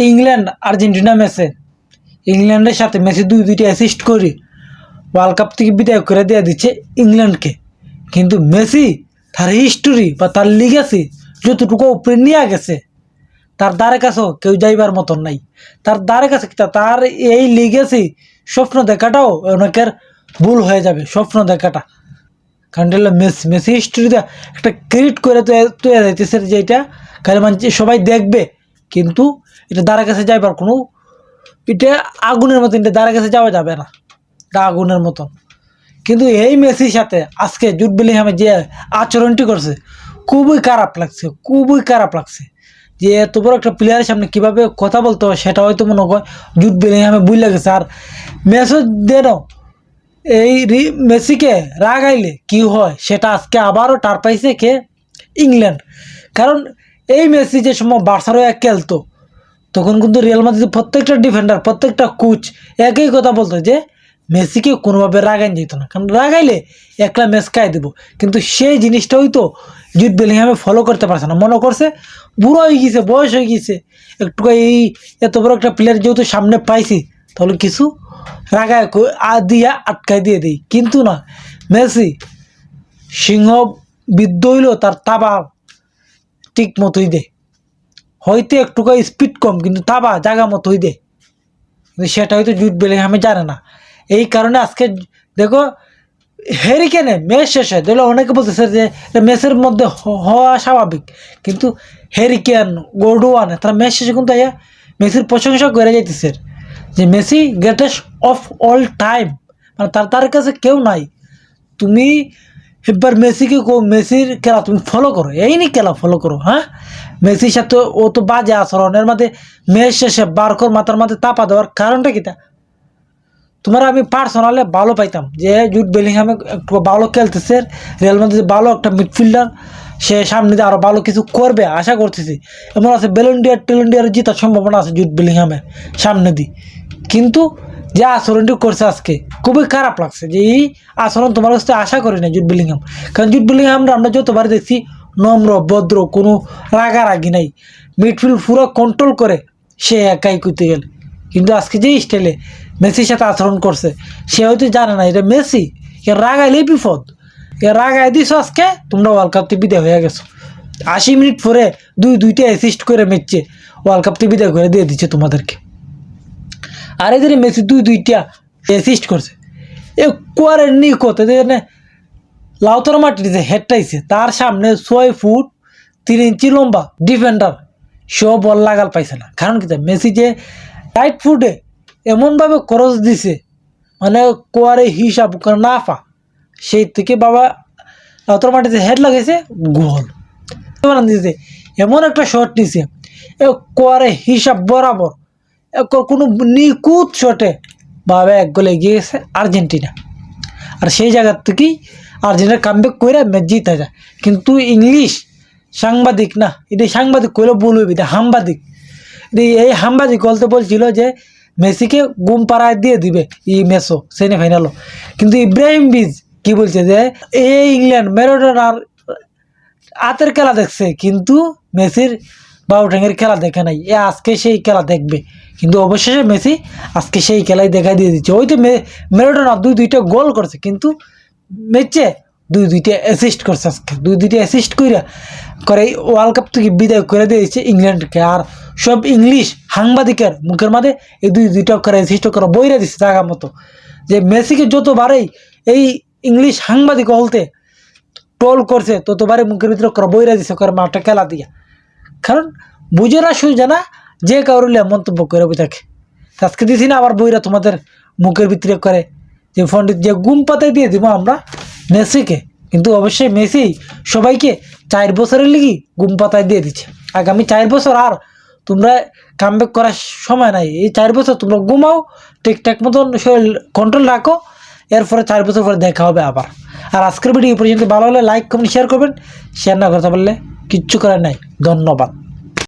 England Argentina ম্যাচে ইংল্যান্ডের সাথে মেসি দুইটি অ্যাসিস্ট করে ওয়ার্ল্ড কাপ থেকে বিদায় করে দেওয়া দিচ্ছে ইংল্যান্ডকে। কিন্তু মেসি তার হিস্টোরি বা তার লিগেসি যতটুকু উপরে নিয়ে গেছে তার দ্বারে কাছেও কেউ যাইবার মতন নাই। তার দ্বারে কাছে তার এই লিগেসি স্বপ্ন দেখাটাও অনেকের ভুল হয়ে যাবে স্বপ্ন দেখাটা। কারণ এটা মেসি হিস্টোরিতে একটা ক্রিয়েট করে তৈরি যাইতেছে যেটা খালি মানুষ সবাই দেখবে, কিন্তু এটা দ্বারা কাছে যাইবার কোনো এটা আগুনের মতন, এটা দ্বারা কাছে যাওয়া যাবে না, এটা আগুনের মতন। কিন্তু এই মেসির সাথে আজকে জুড বেলিংহামে যে আচরণটি করছে খুবই খারাপ লাগছে, খুবই খারাপ লাগছে। যে এত বড় একটা প্লেয়ারের সামনে কীভাবে কথা বলতে হয় সেটা হয়তো মনে হয় জুড বেলিংহামে ভুল লাগেছে। আর ম্যাচও দেন এই মেসিকে রাগাইলে কি হয় সেটা আজকে আবারও টার পাইছে কে? ইংল্যান্ড। কারণ এই মেসি যে সময় বার্সার হয়ে খেলতো তখন কিন্তু রিয়াল মাদ্রিদের প্রত্যেকটা ডিফেন্ডার প্রত্যেকটা কোচ একই কথা বলতো যে মেসিকে কোনোভাবে রাগাই যেত না, কারণ রাগাইলে একলা ম্যাচ খাই দেবো। কিন্তু সেই জিনিসটা হয়তো জুড বেলিংহামে ফলো করতে পারছে না, মনে করছে বুড়ো হয়ে গেছে, বয়স হয়ে গেছে, একটু এই এত বড় একটা প্লেয়ার যেহেতু সামনে পাইছি তাহলে কিছু রাগায় দিয়া আটকাই দিয়ে দিই। কিন্তু না, মেসি সিংহ বিদ্ধ হইলেও তার তাবা ঠিক মতোই দেয়, হয়তো একটু স্পিড কম কিন্তু তাবা জায়গা মতোই দেয়। কিন্তু সেটা হয়তো জুড বেলিংহামে জানে না। এই কারণে আজকে দেখো হ্যারি কেনে ম্যাচ শেষে দেখলো অনেকে বলতেছে যে ম্যাচের মধ্যে হওয়া স্বাভাবিক, কিন্তু হ্যারি কেন গোল্ডওয়ানে তারা ম্যাচ শেষে কিন্তু মেসির প্রশংসা করে যাইতেছে যে Messi greatest of all time, মানে তার কাছে কেউ নাই। তুমি এবার মেসিকে মেসির খেলা তুমি ফলো করো, এই নি খেলা ফলো করো। হ্যাঁ, মেসির সাথে ও তো বাজে আচরণের মধ্যে ম্যাচ শেষে বারকর মাথার মধ্যে তাপা দেওয়ার কারণটা কিটা? তোমার আমি পার্সোনালি ভালো পাইতাম যে জুড বেলিংহামে একটু ভালো খেলতেছে, রিয়াল মাদ্রিদ ভালো একটা মিডফিল্ডার, সে সামনে দিয়ে আরও ভালো কিছু করবে আশা করতেছি। এমন আছে টেলেন্ডিয়ার জেতার সম্ভাবনা আছে জুড বেলিংহামের সামনে দিয়ে। কিন্তু যে আচরণটি করছে আজকে খুবই খারাপ লাগছে, যে এই আচরণ তোমার কাছে আশা করি না জুড বেলিংহাম। কারণ জুড বেলিংহামরা আমরা যতবার দেখছি নম্র ভদ্র, কোনো রাগারাগি নাই, মিডফিল্ড পুরো কন্ট্রোল করে সে একাই করতে গেলে। কিন্তু আজকে যে স্টাইলে মেসির সাথে আচরণ করছে সে হয়তো জানে না এটা মেসি, এর রাগাইলেই বিপদ। এর রাগাই দিছো আজকে তোমরা ওয়ার্ল্ড কাপ থেকে বিদায় হয়ে গেছো। 80 মিনিট পরে দুইটা অ্যাসিস্ট করে মেচছে ওয়ার্ল্ড কাপ থেকে বিদায় করে দিয়ে দিচ্ছে তোমাদেরকে। আর এদের মেসি দুইটা অ্যাসিস্ট করছে, এ কোয়ারের নিকট লাউতর মাটির যে হেডটাইছে তার সামনে 6 ফুট 3 ইঞ্চি লম্বা ডিফেন্ডার সেও বল লাগাল পাইছে না। কারণ কি মেসি যে রাইট ফুটে এমনভাবে ক্রস দিছে মানে কোয়ারে হিসাব না পা, সেই থেকে বাবা লাউতর মাটিতে হেড লাগাইছে গোল দিয়েছে। এমন একটা শট নিছে কোয়ারে হিসাব বরাবর, কোনো নিখুঁত শটে ভাবে এক গোলে এগিয়ে গেছে আর্জেন্টিনা। আর সেই জায়গার থেকেই আর্জেন্টিনা কামব্যাক করে ম্যাচ জিতে যায়। কিন্তু ইংলিশ সাংবাদিক না, এটা সাংবাদিক কইলে ভুল হইবে, এটা হামবাদিক। এই হামবাদিক বলতে বলছিল যে মেসিকে গুম পাড়ায় দিয়ে দিবে এই ম্যাচও সেমিফাইনালও। কিন্তু ইব্রাহিম বিজ কি বলছে যে এই ইংল্যান্ড ম্যারাডোনার হাতের খেলা দেখছে কিন্তু মেসির বাউটাঙ্গের খেলা দেখে নাই, আজকে সেই খেলা দেখবে। কিন্তু অবশেষে মেসি আজকে সেই খেলাই দেখাই দিয়ে দিচ্ছে। ওই তো ম্যারাডোনা দুইটা গোল করছে কিন্তু ম্যাচে দুইটা অ্যাসিস্ট করছে, আজকে দুইটা অ্যাসিস্ট করে ওয়ার্ল্ড কাপ থেকে বিদায় করে দিয়েছে ইংল্যান্ডকে। আর সব ইংলিশ সাংবাদিকের মুখের মাঝে এই দুইটা করে অ্যাসিস্ট করে বইরা দিচ্ছে জায়গা মতো, যে মেসিকে যতবারই এই ইংলিশ সাংবাদিক হলতে ট্রোল করছে ততবারই মুখের ভিতরে করে বইরা দিচ্ছে করে মাঠটা খেলা দিয়া। কারণ বুঝে না সুঝে না যে কাউরিলে মন্তব্য করে থাকে। আজকে দিছি না আবার বইরা তোমাদের মুখের ভিতরে করে যে পণ্ডিত যে গুম পাতায় দিয়ে দিব আমরা মেসিকে। কিন্তু অবশ্যই মেসি সবাইকে 4 বছরের লিগি গুম পাতায় দিয়ে দিচ্ছে। আগামী 4 বছর আর তোমরা কামব্যাক করার সময় নাই। এই 4 বছর তোমরা ঘুমাও, ঠিকঠাক মতন শরীর কন্ট্রোল রাখো, এরপরে 4 বছর পরে দেখা হবে আবার। আর আজকের ভিডিও এই পর্যন্ত ভালো হলে লাইক কমেন্ট শেয়ার করবেন, শেয়ার না করতে পারলে কিচ্ছু করার নাই। ধন্যবাদ।